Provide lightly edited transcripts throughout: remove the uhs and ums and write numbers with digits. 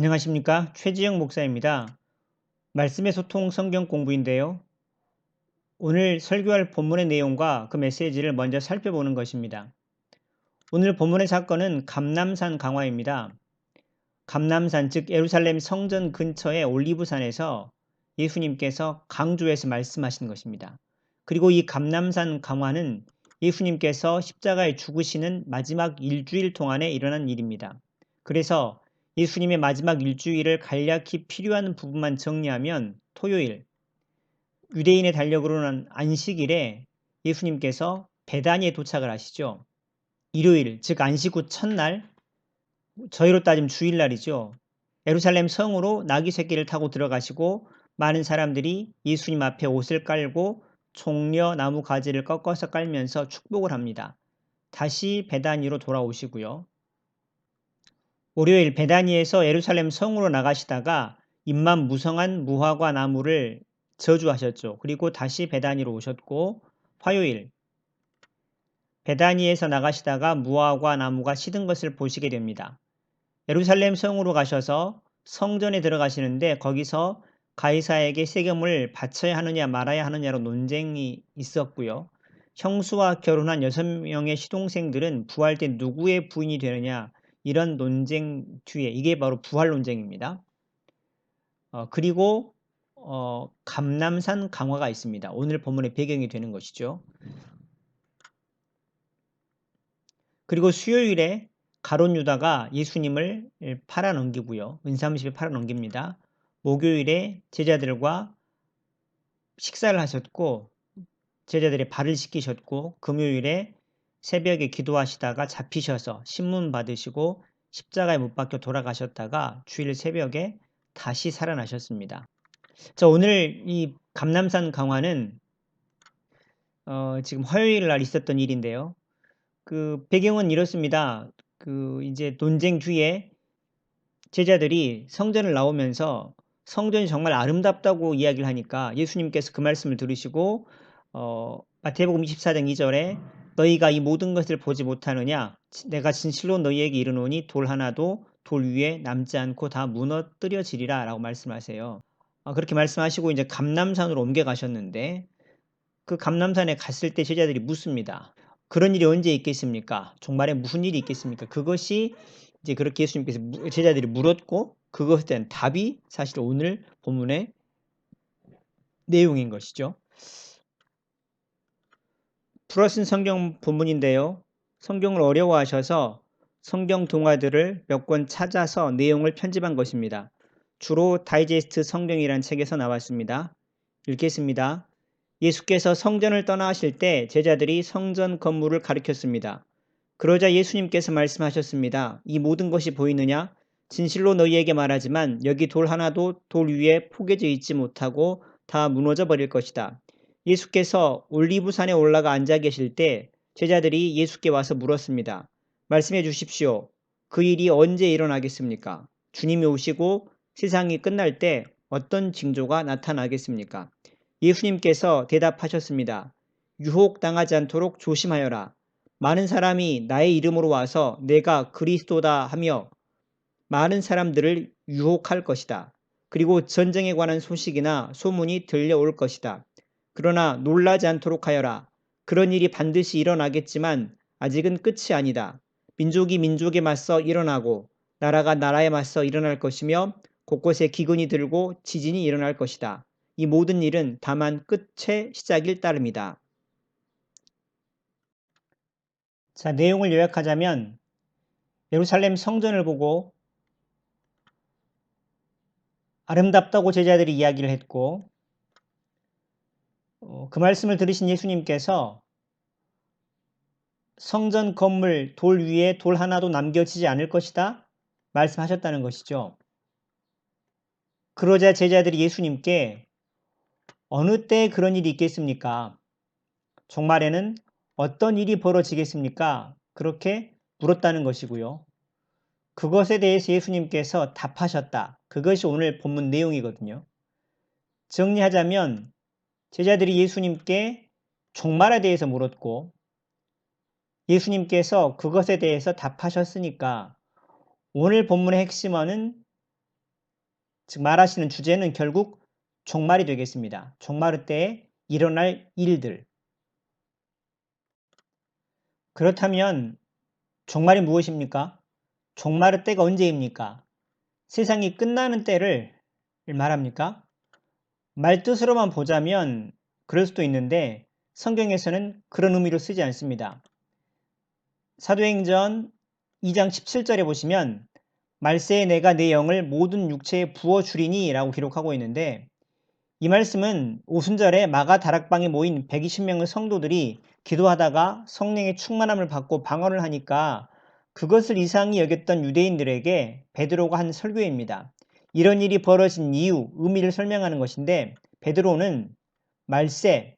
안녕하십니까? 최지영 목사입니다. 말씀의 소통 성경 공부인데요. 오늘 설교할 본문의 내용과 그 메시지를 먼저 살펴보는 것입니다. 오늘 본문의 사건은 감람산 강화입니다. 감람산, 즉 예루살렘 성전 근처의 올리브산에서 예수님께서 강조해서 말씀하신 것입니다. 그리고 이 감람산 강화는 예수님께서 십자가에 죽으시는 마지막 일주일 동안에 일어난 일입니다. 그래서 예수님의 마지막 일주일을 간략히 필요한 부분만 정리하면 토요일, 유대인의 달력으로는 안식일에 예수님께서 베다니에 도착을 하시죠. 일요일, 즉 안식 후 첫날, 저희로 따지면 주일날이죠. 예루살렘 성으로 나귀 새끼를 타고 들어가시고 많은 사람들이 예수님 앞에 옷을 깔고 종려 나무 가지를 꺾어서 깔면서 축복을 합니다. 다시 베다니로 돌아오시고요. 월요일 베다니에서 예루살렘 성으로 나가시다가 잎만 무성한 무화과 나무를 저주하셨죠. 그리고 다시 베다니로 오셨고, 화요일 베다니에서 나가시다가 무화과 나무가 시든 것을 보시게 됩니다. 예루살렘 성으로 가셔서 성전에 들어가시는데 거기서 가이사에게 세금을 바쳐야 하느냐 말아야 하느냐로 논쟁이 있었고요. 형수와 결혼한 6명의 시동생들은 부활 때 누구의 부인이 되느냐, 이런 논쟁 뒤에, 이게 바로 부활 논쟁입니다. 그리고 감람산 강화가 있습니다. 오늘 본문의 배경이 되는 것이죠. 그리고 수요일에 가룟 유다가 예수님을 팔아넘기고요. 은삼십에 팔아넘깁니다. 목요일에 제자들과 식사를 하셨고 제자들의 발을 씻기셨고, 금요일에 새벽에 기도하시다가 잡히셔서 신문 받으시고 십자가에 못 박혀 돌아가셨다가 주일 새벽에 다시 살아나셨습니다. 자, 오늘 이 감람산 강화는 지금 화요일 날 있었던 일인데요. 그 배경은 이렇습니다. 이제 논쟁 뒤에 제자들이 성전을 나오면서 성전이 정말 아름답다고 이야기를 하니까 예수님께서 그 말씀을 들으시고 마태복음 24장 2절에 너희가 이 모든 것을 보지 못하느냐? 내가 진실로 너희에게 이르노니 돌 하나도 돌 위에 남지 않고 다 무너뜨려지리라 라고 말씀하세요. 그렇게 말씀하시고 이제 감람산으로 옮겨가셨는데, 그 감람산에 갔을 때 제자들이 묻습니다. 그런 일이 언제 있겠습니까? 종말에 무슨 일이 있겠습니까? 그것이 이제 그렇게 예수님께서 제자들이 물었고, 그것에 대한 답이 사실 오늘 본문의 내용인 것이죠. 풀어쓴 성경 본문인데요. 성경을 어려워하셔서 성경 동화들을 몇 권 찾아서 내용을 편집한 것입니다. 주로 다이제스트 성경이라는 책에서 나왔습니다. 읽겠습니다. 예수께서 성전을 떠나실 때 제자들이 성전 건물을 가리켰습니다. 그러자 예수님께서 말씀하셨습니다. 이 모든 것이 보이느냐? 진실로 너희에게 말하지만 여기 돌 하나도 돌 위에 포개져 있지 못하고 다 무너져 버릴 것이다. 예수께서 올리브산에 올라가 앉아 계실 때 제자들이 예수께 와서 물었습니다. 말씀해 주십시오. 그 일이 언제 일어나겠습니까? 주님이 오시고 세상이 끝날 때 어떤 징조가 나타나겠습니까? 예수님께서 대답하셨습니다. 유혹당하지 않도록 조심하여라. 많은 사람이 나의 이름으로 와서 내가 그리스도다 하며 많은 사람들을 유혹할 것이다. 그리고 전쟁에 관한 소식이나 소문이 들려올 것이다. 그러나 놀라지 않도록 하여라. 그런 일이 반드시 일어나겠지만 아직은 끝이 아니다. 민족이 민족에 맞서 일어나고 나라가 나라에 맞서 일어날 것이며 곳곳에 기근이 들고 지진이 일어날 것이다. 이 모든 일은 다만 끝의 시작일 따름이다. 자, 내용을 요약하자면 예루살렘 성전을 보고 아름답다고 제자들이 이야기를 했고, 그 말씀을 들으신 예수님께서 성전 건물 돌 위에 돌 하나도 남겨지지 않을 것이다 말씀하셨다는 것이죠. 그러자 제자들이 예수님께 어느 때 그런 일이 있겠습니까? 종말에는 어떤 일이 벌어지겠습니까? 그렇게 물었다는 것이고요. 그것에 대해서 예수님께서 답하셨다. 그것이 오늘 본문 내용이거든요. 정리하자면 제자들이 예수님께 종말에 대해서 물었고 예수님께서 그것에 대해서 답하셨으니까 오늘 본문의 핵심어는 즉 말하시는 주제는 결국 종말이 되겠습니다. 종말 때에 일어날 일들. 그렇다면 종말이 무엇입니까? 종말의 때가 언제입니까? 세상이 끝나는 때를 말합니까? 말뜻으로만 보자면 그럴 수도 있는데 성경에서는 그런 의미로 쓰지 않습니다. 사도행전 2장 17절에 보시면 말세에 내가 내 영을 모든 육체에 부어주리니 라고 기록하고 있는데 이 말씀은 오순절에 마가 다락방에 모인 120명의 성도들이 기도하다가 성령의 충만함을 받고 방언을 하니까 그것을 이상히 여겼던 유대인들에게 베드로가 한 설교입니다. 이런 일이 벌어진 이유, 의미를 설명하는 것인데 베드로는 말세,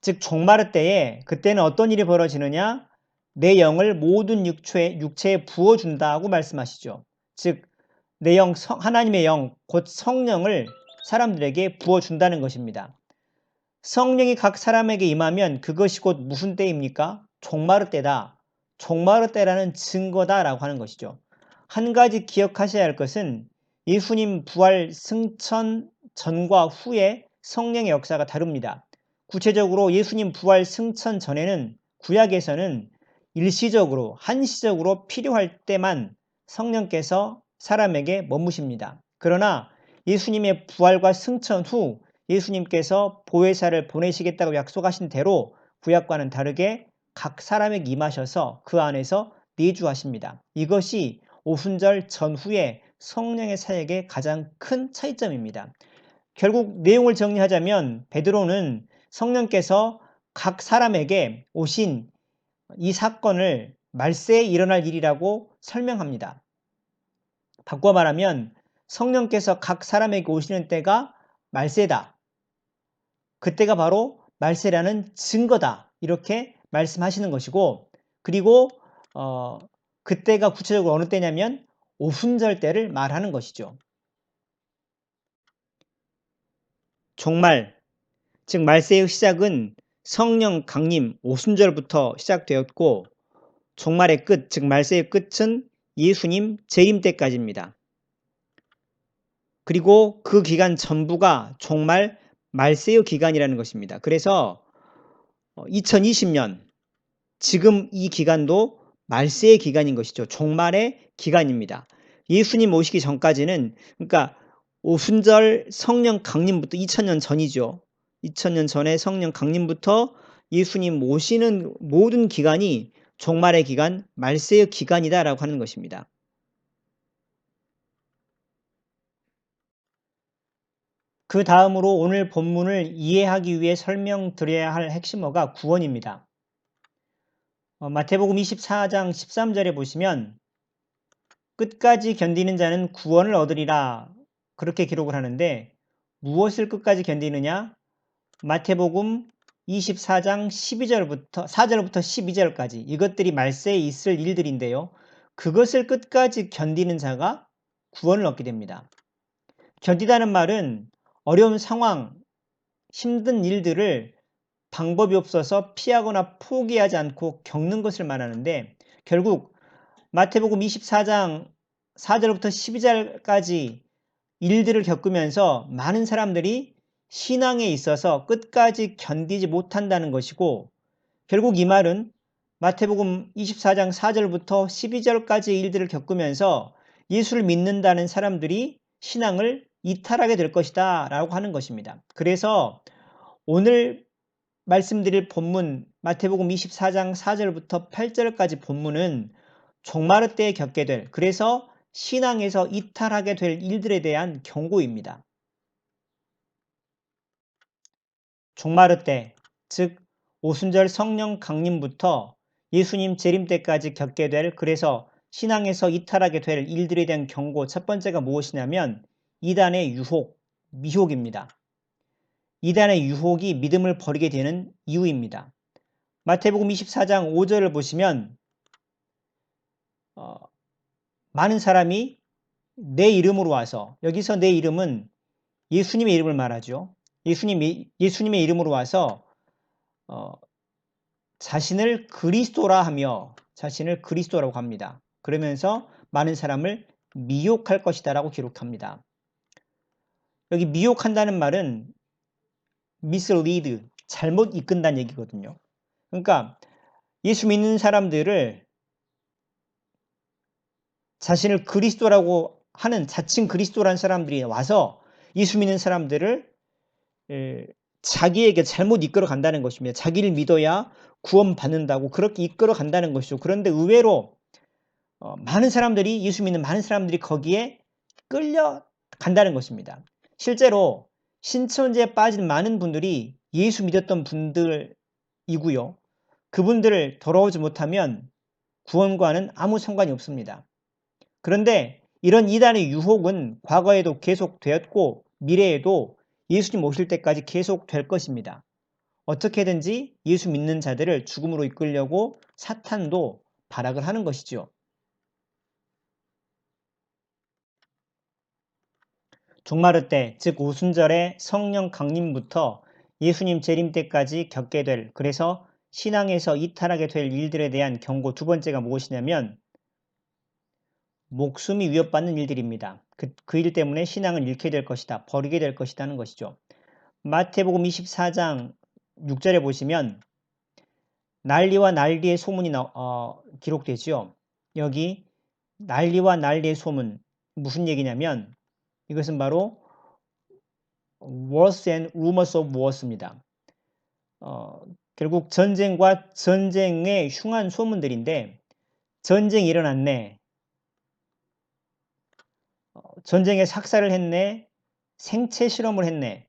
즉 종말의 때에 그때는 어떤 일이 벌어지느냐? 내 영을 모든 육체에 부어준다고 말씀하시죠. 즉 내 영, 하나님의 영, 곧 성령을 사람들에게 부어준다는 것입니다. 성령이 각 사람에게 임하면 그것이 곧 무슨 때입니까? 종말의 때다. 종말의 때라는 증거다라고 하는 것이죠. 한 가지 기억하셔야 할 것은 예수님 부활 승천 전과 후에 성령의 역사가 다릅니다. 구체적으로 예수님 부활 승천 전에는 구약에서는 일시적으로 한시적으로 필요할 때만 성령께서 사람에게 머무십니다. 그러나 예수님의 부활과 승천 후 예수님께서 보혜사를 보내시겠다고 약속하신 대로 구약과는 다르게 각 사람에게 임하셔서 그 안에서 내주하십니다. 이것이 오순절 전후의 성령의 사역의 가장 큰 차이점입니다. 결국 내용을 정리하자면 베드로는 성령께서 각 사람에게 오신 이 사건을 말세에 일어날 일이라고 설명합니다. 바꿔 말하면 성령께서 각 사람에게 오시는 때가 말세다. 그때가 바로 말세라는 증거다. 이렇게 말씀하시는 것이고 그리고 그때가 구체적으로 어느 때냐면 오순절 때를 말하는 것이죠. 종말, 즉 말세의 시작은 성령 강림 오순절부터 시작되었고 종말의 끝, 즉 말세의 끝은 예수님 재림 때까지입니다. 그리고 그 기간 전부가 종말 말세의 기간이라는 것입니다. 그래서 2020년 지금 이 기간도 말세의 기간인 것이죠. 종말의 기간입니다. 예수님 오시기 전까지는 그러니까 오순절 성령 강림부터 2000년 전이죠. 2000년 전에 성령 강림부터 예수님 오시는 모든 기간이 종말의 기간, 말세의 기간이다라고 하는 것입니다. 그 다음으로 오늘 본문을 이해하기 위해 설명드려야 할 핵심어가 구원입니다. 마태복음 24장 13절에 보시면 끝까지 견디는 자는 구원을 얻으리라 그렇게 기록을 하는데 무엇을 끝까지 견디느냐? 마태복음 24장 4절부터 12절까지 이것들이 말세에 있을 일들인데요. 그것을 끝까지 견디는 자가 구원을 얻게 됩니다. 견디다는 말은 어려운 상황, 힘든 일들을 방법이 없어서 피하거나 포기하지 않고 겪는 것을 말하는데 결국 마태복음 24장 4절부터 12절까지 일들을 겪으면서 많은 사람들이 신앙에 있어서 끝까지 견디지 못한다는 것이고 결국 이 말은 마태복음 24장 4절부터 12절까지 일들을 겪으면서 예수를 믿는다는 사람들이 신앙을 이탈하게 될 것이다 라고 하는 것입니다. 그래서 오늘 말씀드릴 본문 마태복음 24장 4절부터 8절까지 본문은 종말의 때에 겪게 될 그래서 신앙에서 이탈하게 될 일들에 대한 경고입니다. 종말의 때, 즉 오순절 성령 강림부터 예수님 재림 때까지 겪게 될 그래서 신앙에서 이탈하게 될 일들에 대한 경고 첫 번째가 무엇이냐면 이단의 유혹, 미혹입니다. 이단의 유혹이 믿음을 버리게 되는 이유입니다. 마태복음 24장 5절을 보시면 많은 사람이 내 이름으로 와서 여기서 내 이름은 예수님의 이름을 말하죠. 예수님의 이름으로 와서 자신을 그리스도라 하며 자신을 그리스도라고 합니다. 그러면서 많은 사람을 미혹할 것이다 라고 기록합니다. 여기 미혹한다는 말은 mislead, 잘못 이끈다는 얘기거든요. 그러니까 예수 믿는 사람들을 자신을 그리스도라고 하는 자칭 그리스도라는 사람들이 와서 예수 믿는 사람들을 자기에게 잘못 이끌어 간다는 것입니다. 자기를 믿어야 구원받는다고 그렇게 이끌어 간다는 것이죠. 그런데 의외로 많은 사람들이 예수 믿는 많은 사람들이 거기에 끌려간다는 것입니다. 실제로 신천지에 빠진 많은 분들이 예수 믿었던 분들이고요. 그분들을 돌아오지 못하면 구원과는 아무 상관이 없습니다. 그런데 이런 이단의 유혹은 과거에도 계속되었고 미래에도 예수님 오실 때까지 계속될 것입니다. 어떻게든지 예수 믿는 자들을 죽음으로 이끌려고 사탄도 발악을 하는 것이죠. 종말의 때, 즉 오순절의 성령 강림부터 예수님 재림 때까지 겪게 될, 그래서 신앙에서 이탈하게 될 일들에 대한 경고 두 번째가 무엇이냐면 목숨이 위협받는 일들입니다. 그 일 때문에 신앙을 잃게 될 것이다. 버리게 될 것이라는 것이죠. 마태복음 24장 6절에 보시면 난리와 난리의 소문이 기록되지요. 여기 난리와 난리의 소문 무슨 얘기냐면 이것은 바로 wars and rumors of wars입니다. 결국 전쟁과 전쟁의 흉한 소문들인데 전쟁이 일어났네. 전쟁에 삭살을 했네. 생체 실험을 했네.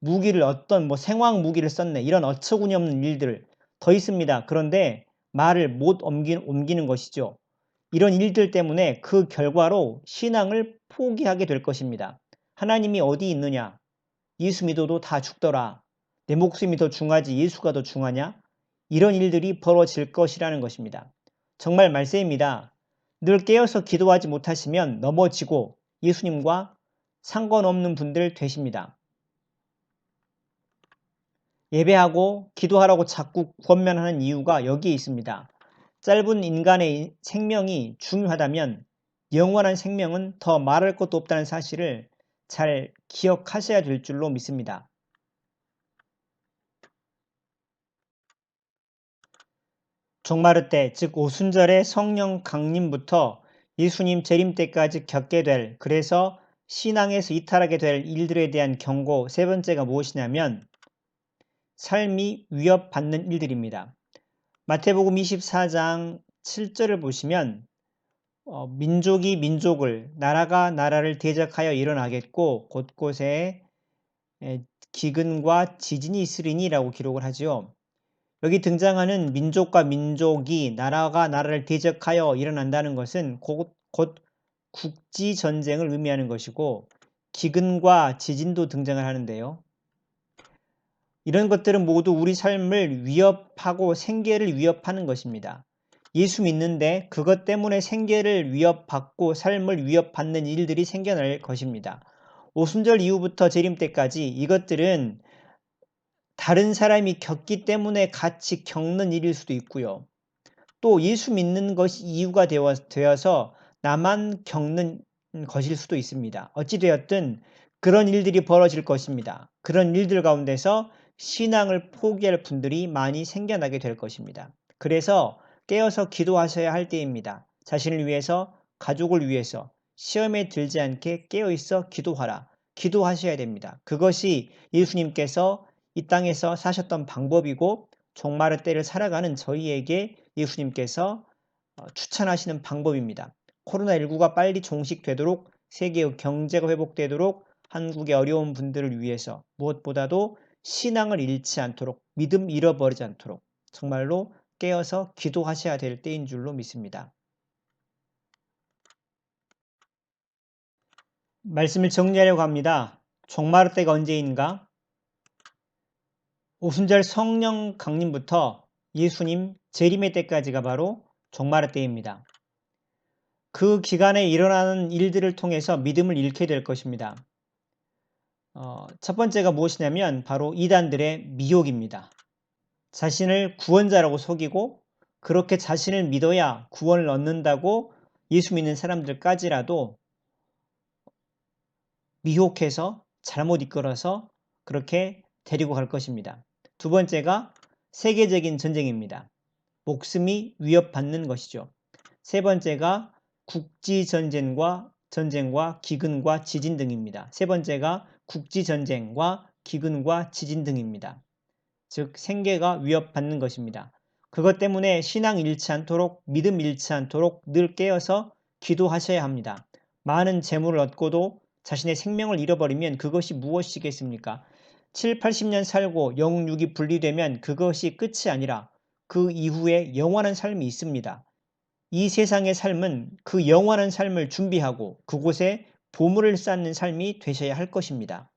무기를 어떤 생화학 무기를 썼네. 이런 어처구니 없는 일들 더 있습니다. 그런데 말을 못 옮기는 것이죠. 이런 일들 때문에 그 결과로 신앙을 포기하게 될 것입니다. 하나님이 어디 있느냐? 예수 믿어도 다 죽더라. 내 목숨이 더 중하지 예수가 더 중하냐? 이런 일들이 벌어질 것이라는 것입니다. 정말 말씀입니다. 늘 깨어서 기도하지 못하시면 넘어지고 예수님과 상관없는 분들 되십니다. 예배하고 기도하라고 자꾸 권면하는 이유가 여기에 있습니다. 짧은 인간의 생명이 중요하다면 영원한 생명은 더 말할 것도 없다는 사실을 잘 기억하셔야 될 줄로 믿습니다. 종말의 때, 즉 오순절의 성령 강림부터 예수님 재림 때까지 겪게 될, 그래서 신앙에서 이탈하게 될 일들에 대한 경고 세 번째가 무엇이냐면 삶이 위협받는 일들입니다. 마태복음 24장 7절을 보시면 민족이 민족을, 나라가 나라를 대적하여 일어나겠고 곳곳에 기근과 지진이 있으리니라고 기록을 하지요. 여기 등장하는 민족과 민족이 나라가 나라를 대적하여 일어난다는 것은 곧 국지 전쟁을 의미하는 것이고 기근과 지진도 등장을 하는데요. 이런 것들은 모두 우리 삶을 위협하고 생계를 위협하는 것입니다. 예수 믿는데 그것 때문에 생계를 위협받고 삶을 위협받는 일들이 생겨날 것입니다. 오순절 이후부터 재림 때까지 이것들은 다른 사람이 겪기 때문에 같이 겪는 일일 수도 있고요. 또 예수 믿는 것이 이유가 되어서 나만 겪는 것일 수도 있습니다. 어찌되었든 그런 일들이 벌어질 것입니다. 그런 일들 가운데서 신앙을 포기할 분들이 많이 생겨나게 될 것입니다. 그래서 깨어서 기도하셔야 할 때입니다. 자신을 위해서, 가족을 위해서 시험에 들지 않게 깨어있어 기도하라. 기도하셔야 됩니다. 그것이 예수님께서 이 땅에서 사셨던 방법이고 종말의 때를 살아가는 저희에게 예수님께서 추천하시는 방법입니다. 코로나19가 빨리 종식되도록 세계의 경제가 회복되도록 한국의 어려운 분들을 위해서 무엇보다도 신앙을 잃지 않도록 믿음 잃어버리지 않도록 정말로 깨어서 기도하셔야 될 때인 줄로 믿습니다. 말씀을 정리하려고 합니다. 종말의 때가 언제인가? 오순절 성령 강림부터 예수님 재림의 때까지가 바로 종말의 때입니다. 그 기간에 일어나는 일들을 통해서 믿음을 잃게 될 것입니다. 첫 번째가 무엇이냐면 바로 이단들의 미혹입니다. 자신을 구원자라고 속이고 그렇게 자신을 믿어야 구원을 얻는다고 예수 믿는 사람들까지라도 미혹해서 잘못 이끌어서 그렇게 데리고 갈 것입니다. 두 번째가 세계적인 전쟁입니다. 목숨이 위협받는 것이죠. 세 번째가 국지전쟁과 기근과 지진 등입니다. 세 번째가 국지전쟁과 기근과 지진 등입니다. 즉 생계가 위협받는 것입니다. 그것 때문에 신앙 잃지 않도록 믿음 잃지 않도록 늘 깨어서 기도하셔야 합니다. 많은 재물을 얻고도 자신의 생명을 잃어버리면 그것이 무엇이겠습니까? 7, 80년 살고 영육이 분리되면 그것이 끝이 아니라 그 이후에 영원한 삶이 있습니다. 이 세상의 삶은 그 영원한 삶을 준비하고 그곳에 보물을 쌓는 삶이 되셔야 할 것입니다.